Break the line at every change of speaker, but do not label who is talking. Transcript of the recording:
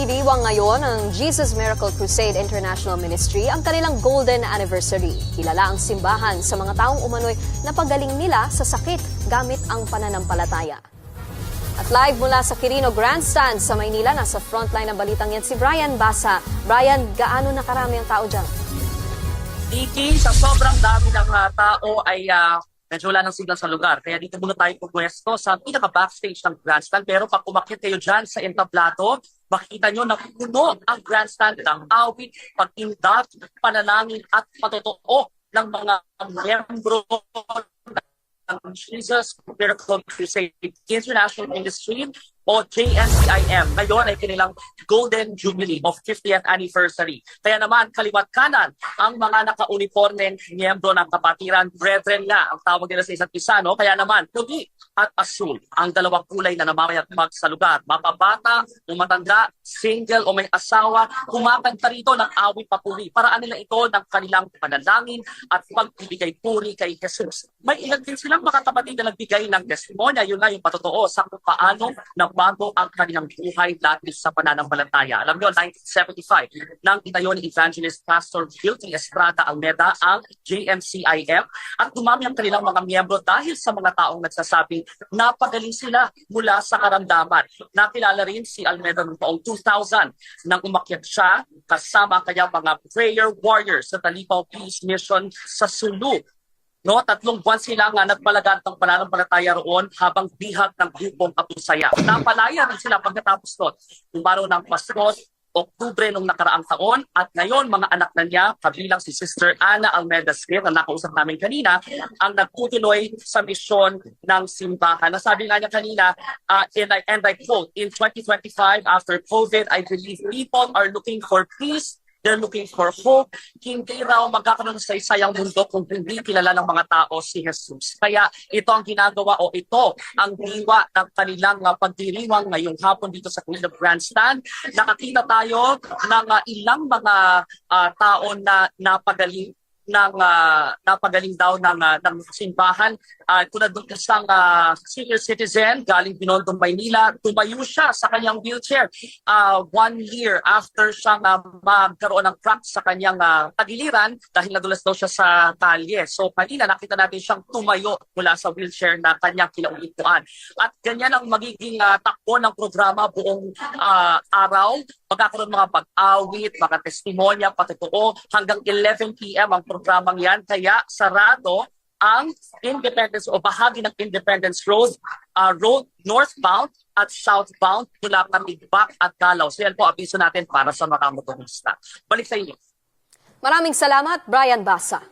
Iniwang ngayon ng Jesus Miracle Crusade International Ministry ang kanilang golden anniversary. Kilala ang simbahan sa mga taong umano'y napagaling nila sa sakit gamit ang pananampalataya. At live mula sa Quirino Grandstand sa Maynila, nasa frontline ng balitang yan si Brian Basa. Brian, gaano na karami ang tao dyan?
Iki, sa sobrang dami ng tao ay medyo wala ng signal sa lugar. Kaya dito muna tayo pumwesto sa pinaka-backstage ng grandstand. Pero pag umakyat kayo dyan sa entablado, makikita nyo na puno ang grandstand ng awit, pag-indak, panalangin at patotoo ng mga miyembro ng Jesus Miracle Crusade International Ministry o JMCIM. Ngayon ay kanilang Golden Jubilee of 50th Anniversary. Kaya naman, kaliwat kanan, ang mga naka-uniformeng miyembro ng kapatiran, brethren nga, ang tawag nila sa isa't isa, no? Kaya naman, puti at asul, ang dalawang kulay na namamayagpag sa lugar. Mapabata, matanda, single o may asawa, kumakanta rito ng awit papuri. Paraan nila ito ng kanilang panalangin at pagbibigay puri kay Jesus. May ilan din silang mga kapatid na nagbigay ng testimonya, yun nga yung patotoo sa kung paano nabago ang kanilang buhay dahil sa pananampalataya. Alam nyo, 1975, nang itayo ni Evangelist Pastor Guilty Estrada Almeda ang JMCIM at dumami ang kanilang mga miyembro dahil sa mga taong nagsasabing napagaling sila mula sa karamdaman. Nakilala rin si Almeda noong taong 2000 nang umakyat siya kasama kanyang mga prayer warriors sa Talipaw Peace Mission sa Sulu. No, 3 buwan sila nga nagpalagad ng pananampalataya roon habang bihag ng grupong Apusaya. Napalaya rin sila pagkatapos doon. Umaro ng Pasko, Oktubre nung nakaraang taon at ngayon mga anak na niya, kabilang si Sister Ana Almeda Smith na nakausap namin kanina, ang nagtutuloy sa misyon ng simbahan. Nasabi nga niya kanina, and I quote, in 2025 after COVID, I believe people are looking for peace. They're looking for hope. Hindi raw magkakaroon sa isayang mundo kung hindi kilala ng mga tao si Jesus. Kaya ito ang ginagawa o ito ang diwa ng kanilang pagdiriwang ngayong hapon dito sa Quirino Grandstand. Nakakita tayo ng ilang mga tao na napagaling daw ng simbahan. Tulad ng isang senior citizen galing Binondo, Maynila, tumayo siya sa kanyang wheelchair 1 year after siyang magkaroon ng crack sa kanyang tagiliran dahil nadulas daw siya sa kalye. So kanina nakita natin siyang tumayo mula sa wheelchair na kanyang kinauupuan. At ganyan ang magiging takbo ng programa buong araw. Magkakaroon mga pag-awit, mga testimonya, patotoo hanggang 11 p.m. ang programang yan. Kaya sarado ang Independence o bahagi ng Independence Road, road northbound at southbound mula Katigbak at Calao. So yan po abiso natin para sa mga motorista. Balik sa inyo.
Maraming salamat, Brian Basa.